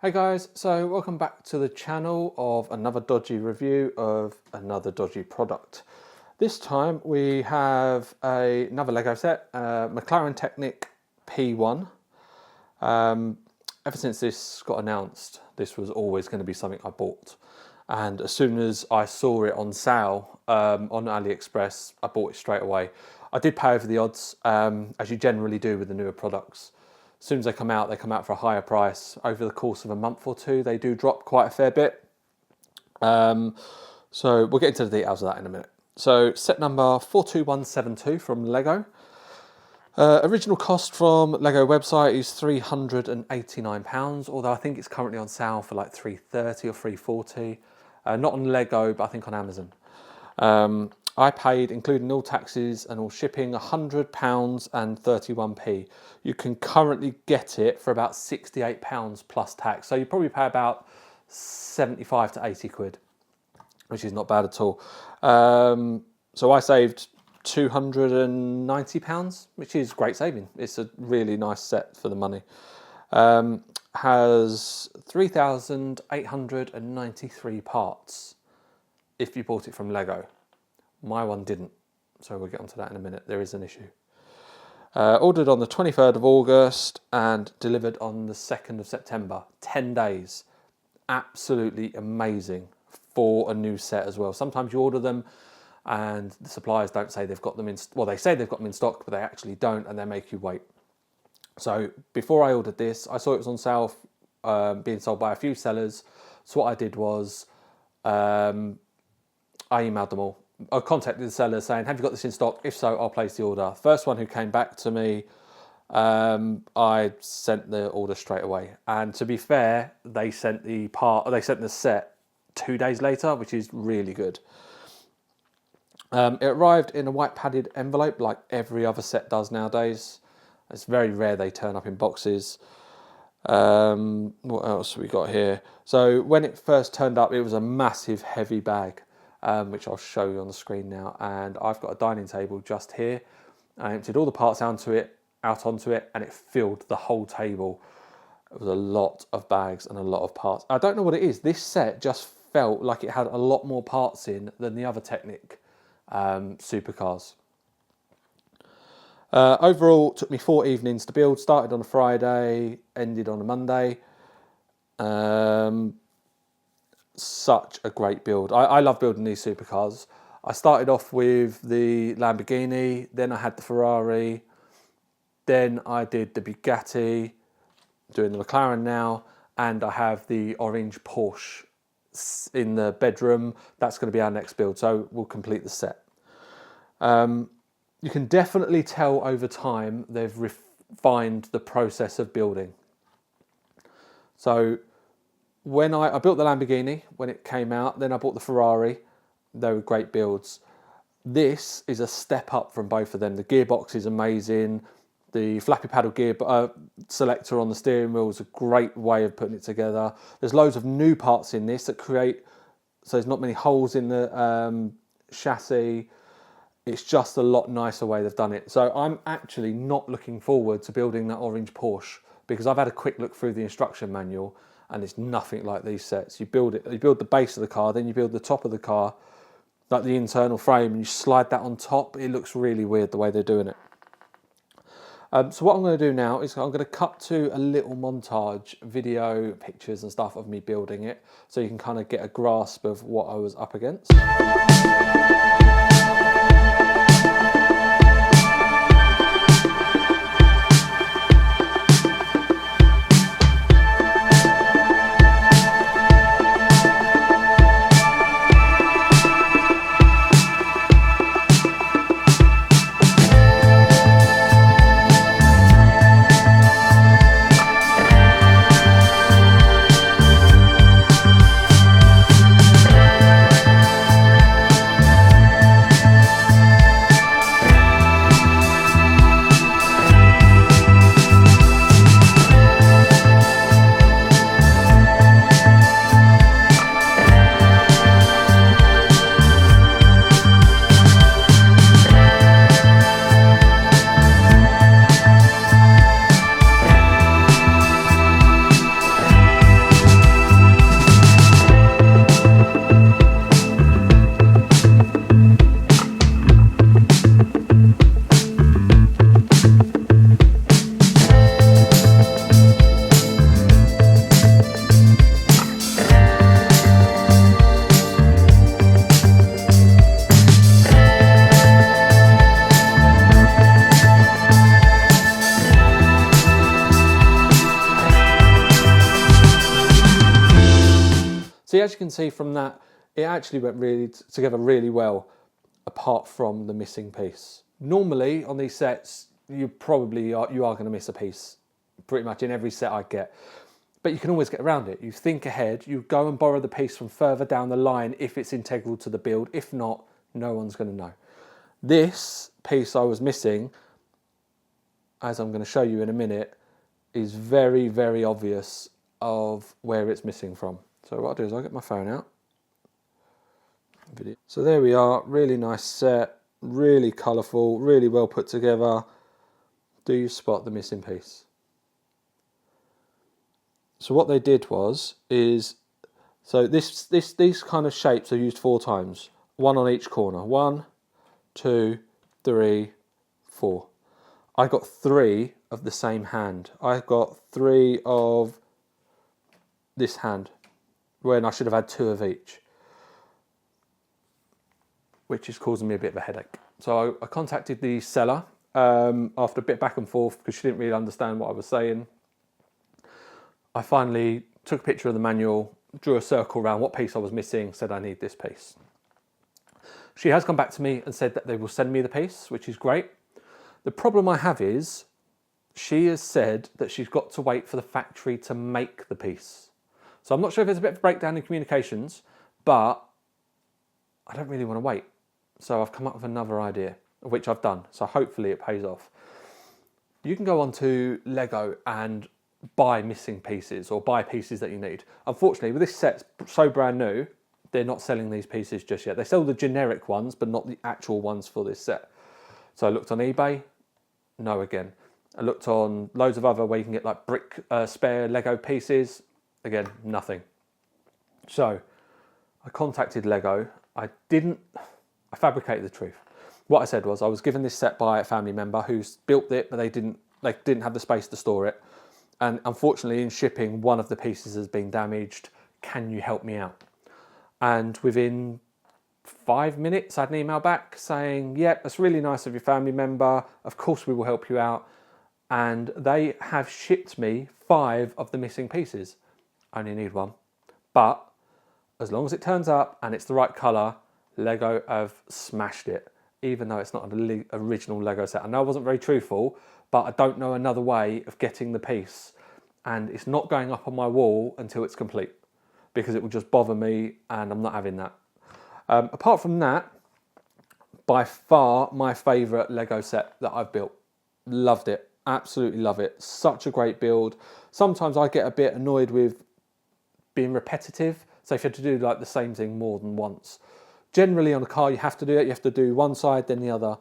Hey guys, so welcome back to the channel of another dodgy review of another dodgy product. This time we have another Lego set, McLaren Technic P1. Ever since this got announced, this was always going to be something I bought. And as soon as I saw it on sale on AliExpress, I bought it straight away. I did pay over the odds, as you generally do with the newer products. As soon as they come out for a higher price. Over the course of a month or two, they do drop quite a fair bit. So we'll get into the details of that in a minute. So set number 42172 from Lego. Original cost from Lego website is £389, although I think it's currently on sale for like £330 or £340. Not on Lego, but I think on Amazon. I paid, including all taxes and all shipping, £100 and 31p. You can currently get it for about £68 plus tax. So you probably pay about 75 to 80 quid, which is not bad at all. So I saved £290, which is great saving. It's a really nice set for the money. Has 3,893 parts if you bought it from Lego. My one didn't, so we'll get onto that in a minute. There is an issue. Ordered on the 23rd of August and delivered on the 2nd of September. 10 days. Absolutely amazing for a new set as well. Sometimes you order them and the suppliers don't say they've got them in, well, they say they've got them in stock, but they actually don't, and they make you wait. So before I ordered this, I saw it was on sale, being sold by a few sellers. So what I did was, I emailed them all. I contacted the seller saying, have you got this in stock? If so, I'll place the order. First one who came back to me, I sent the order straight away. And to be fair, they sent the set 2 days later, which is really good. It arrived in a white padded envelope like every other set does nowadays. It's very rare they turn up in boxes. What else have we got here? So when it first turned up, it was a massive heavy bag. Which I'll show you on the screen now. And I've got a dining table just here. I emptied all the parts out onto it, and it filled the whole table. It was a lot of bags and a lot of parts. I don't know what it is. This set just felt like it had a lot more parts in than the other Technic supercars. Overall, it took me 4 evenings to build. Started on a Friday, ended on a Monday. Such a great build. I love building these supercars. I started off with the Lamborghini, then I had the Ferrari, then I did the Bugatti, doing the McLaren now, and I have the orange Porsche in the bedroom. That's going to be our next build, so we'll complete the set. You can definitely tell over time they've refined the process of building. So when I built the Lamborghini when it came out, then I bought the Ferrari. They were great builds. This is a step up from both of them. The gearbox is amazing. The flappy paddle gear selector on the steering wheel is a great way of putting it together. There's loads of new parts in this that create, so there's not many holes in the chassis. It's just a lot nicer way they've done it. So I'm actually not looking forward to building that orange Porsche, because I've had a quick look through the instruction manual, and it's nothing like these sets. You build the base of the car, then you build the top of the car, like the internal frame, and you slide that on top. It looks really weird the way they're doing it. So what I'm going to do now is I'm going to cut to a little montage, video, pictures and stuff of me building it, so you can kind of get a grasp of what I was up against. See, as you can see from that, it actually went really together really well, apart from the missing piece. Normally on these sets, you are going to miss a piece, pretty much in every set I get. But you can always get around it. You think ahead, you go and borrow the piece from further down the line if it's integral to the build. If not, no one's going to know. This piece I was missing, as I'm going to show you in a minute, is very, very obvious of where it's missing from. So what I'll do is I'll get my phone out. So there we are, really nice set, really colourful, really well put together. Do you spot the missing piece? So what they did is these kind of shapes are used 4 times, 1 on each corner. 1, 2, 3, 4. I got 3 of the same hand. I got 3 of this hand, when I should have had 2 of each, which is causing me a bit of a headache. So I contacted the seller after a bit back and forth because she didn't really understand what I was saying. I finally took a picture of the manual, drew a circle around what piece I was missing, said I need this piece. She has come back to me and said that they will send me the piece, which is great. The problem I have is she has said that she's got to wait for the factory to make the piece. So I'm not sure if there's a bit of a breakdown in communications, but I don't really want to wait. So I've come up with another idea, which I've done. So hopefully it pays off. You can go onto Lego and buy missing pieces or buy pieces that you need. Unfortunately, with this set so brand new, they're not selling these pieces just yet. They sell the generic ones, but not the actual ones for this set. So I looked on eBay, no again. I looked on loads of other where you can get like spare Lego pieces, again, nothing. So I contacted Lego. I fabricated the truth. What I said was I was given this set by a family member who's built it, but they didn't have the space to store it. And unfortunately in shipping, one of the pieces has been damaged. Can you help me out? And within 5 minutes, I had an email back saying, yeah, that's really nice of your family member. Of course we will help you out. And they have shipped me 5 of the missing pieces. I only need 1. But as long as it turns up and it's the right colour, Lego have smashed it, even though it's not an original Lego set. I know I wasn't very truthful, but I don't know another way of getting the piece. And it's not going up on my wall until it's complete, because it will just bother me and I'm not having that. Apart from that, by far my favourite Lego set that I've built. Loved it, absolutely love it. Such a great build. Sometimes I get a bit annoyed with being repetitive. So if you have to do like the same thing more than once. Generally on a car you have to do it. You have to do one side then the other.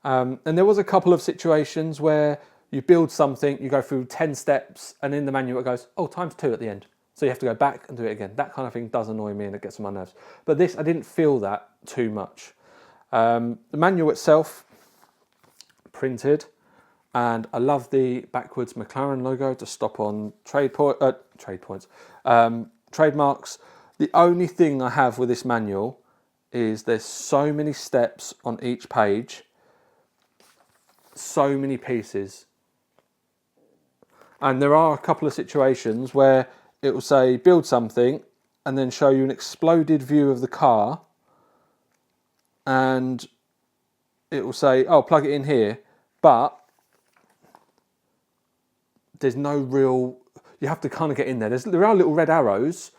And there was a couple of situations where you build something, you go through 10 steps and in the manual it goes, oh, times 2 at the end. So you have to go back and do it again. That kind of thing does annoy me and it gets on my nerves. But this, I didn't feel that too much. The manual itself, printed, and I love the backwards McLaren logo to stop on trademarks. The only thing I have with this manual is there's so many steps on each page, so many pieces. And there are a couple of situations where it will say build something and then show you an exploded view of the car, and it will say, oh, plug it in here, but there's no real, you have to kind of get in there. There are little red arrows,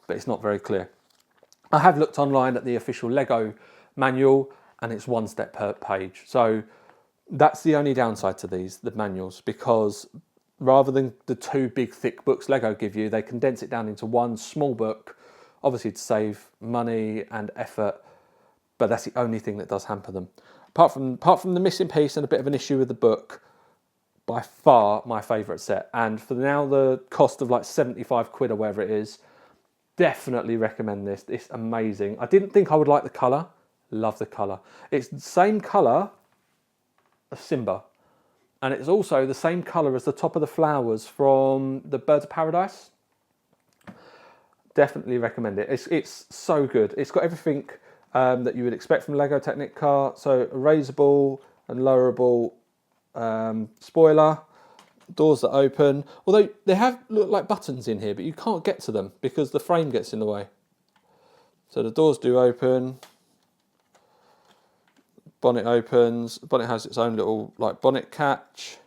but it's not very clear. I have looked online at the official Lego manual and it's 1 step per page. So that's the only downside to the manuals, because rather than the 2 big thick books Lego give you, they condense it down into 1 small book, obviously to save money and effort, but that's the only thing that does hamper them. Apart from the missing piece and a bit of an issue with the book, by far my favourite set. And for now the cost of like 75 quid or whatever it is, definitely recommend this. It's amazing. I didn't think I would like the colour. Love the colour. It's the same colour as Simba. And it's also the same colour as the top of the flowers from the Birds of Paradise. Definitely recommend it. It's so good. It's got everything that you would expect from Lego Technic car. So a raisable and lowerable spoiler, doors that open. Although they look like buttons in here, but you can't get to them because the frame gets in the way. So the doors do open. Bonnet opens. The bonnet has its own little like bonnet catch.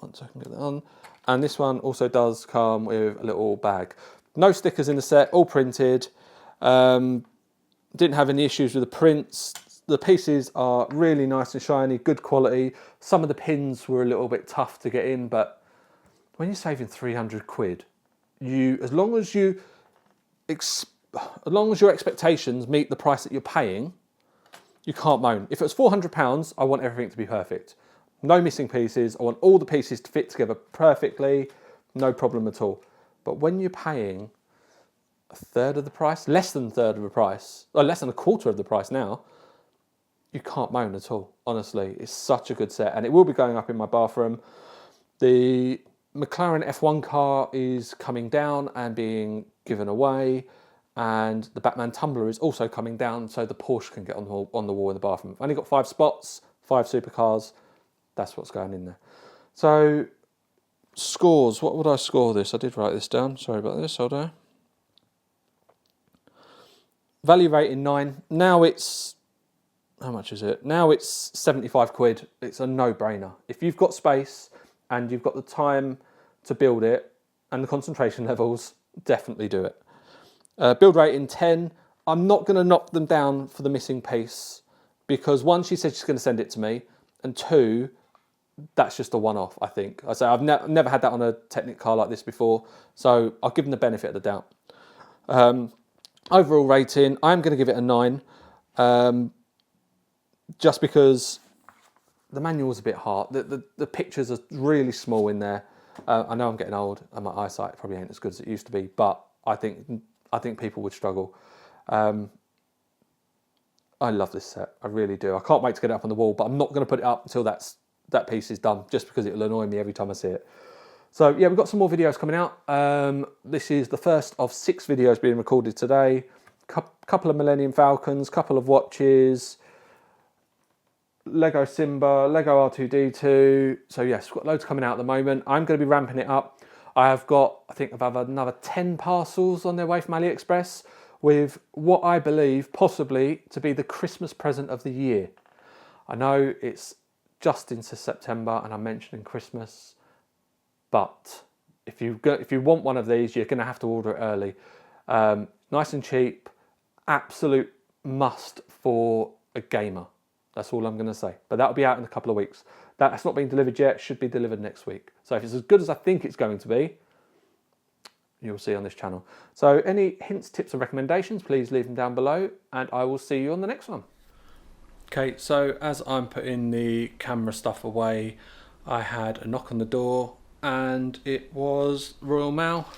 Once I can get that on. And this one also does come with a little bag. No stickers in the set, all printed. Didn't have any issues with the prints. The pieces are really nice and shiny, good quality. Some of the pins were a little bit tough to get in, but when you're saving 300 quid, as long as your expectations meet the price that you're paying, you can't moan. If it was £400, I want everything to be perfect. No missing pieces. I want all the pieces to fit together perfectly. No problem at all. But when you're paying a third of the price, less than a third of the price, or less than a quarter of the price now, you can't moan at all. Honestly, it's such a good set, and it will be going up in my bathroom. The McLaren F1 car is coming down and being given away, and the Batman tumbler is also coming down, so the Porsche can get on the wall in the bathroom. I've only got 5 spots, 5 supercars. That's what's going in there. So, scores. What would I score this? I did write this down. Sorry about this. Hold on. Value rating 9. Now it's... How much is it? Now it's 75 quid. It's a no-brainer. If you've got space and you've got the time to build it and the concentration levels, definitely do it. Build rating 10. I'm not going to knock them down for the missing piece because 1, she said she's going to send it to me, and 2, that's just a one-off, I think. I say I've never had that on a Technic car like this before, so I'll give them the benefit of the doubt. Overall rating, I'm going to give it a 9. Just because the manual's a bit hard. The pictures are really small in there. I know I'm getting old and my eyesight probably ain't as good as it used to be, but I think people would struggle. I love this set. I really do. I can't wait to get it up on the wall, but I'm not going to put it up until that piece is done, just because it'll annoy me every time I see it. So yeah, we've got some more videos coming out. This is the first of 6 videos being recorded today. Couple of Millennium Falcons, couple of watches, Lego Simba, Lego R2-D2. So yes, we've got loads coming out at the moment. I'm going to be ramping it up. I think I've had another 10 parcels on their way from AliExpress with what I believe possibly to be the Christmas present of the year. I know it's just into September and I'm mentioning Christmas, but if you want one of these, you're going to have to order it early. Nice and cheap, absolute must for a gamer. That's all I'm going to say. But that'll be out in a couple of weeks. That's not been delivered yet. Should be delivered next week. So if it's as good as I think it's going to be, you'll see on this channel. So any hints, tips, and recommendations, please leave them down below, and I will see you on the next one. Okay, so as I'm putting the camera stuff away, I had a knock on the door, and it was Royal Mail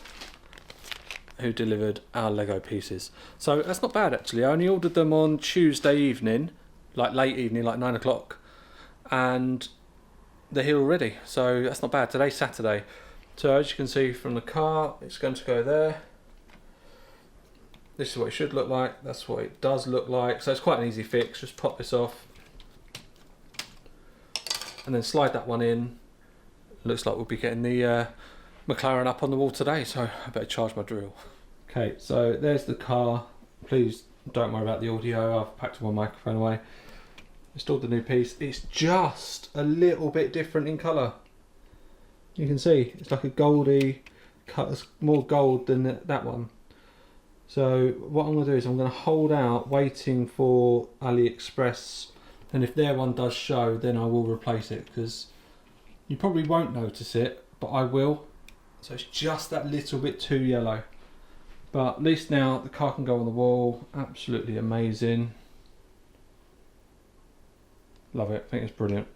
who delivered our Lego pieces. So that's not bad actually. I only ordered them on Tuesday evening, like late evening, like 9 o'clock, and they're here already. So that's not bad. Today's Saturday. So as you can see from the car, it's going to go there. This is what it should look like. That's what it does look like. So it's quite an easy fix. Just pop this off and then slide that one in. Looks like we'll be getting the McLaren up on the wall today, so I better charge my drill. Okay, so there's the car. Please don't worry about the audio. I've packed my microphone away. Installed the new piece. It's just a little bit different in colour. You can see it's like a goldy cut. It's more gold than that one. So what I'm going to do is I'm going to hold out waiting for AliExpress, and if their one does show, then I will replace it, because you probably won't notice it, but I will. So it's just that little bit too yellow. But at least now the car can go on the wall. Absolutely amazing. Love it. I think it's brilliant.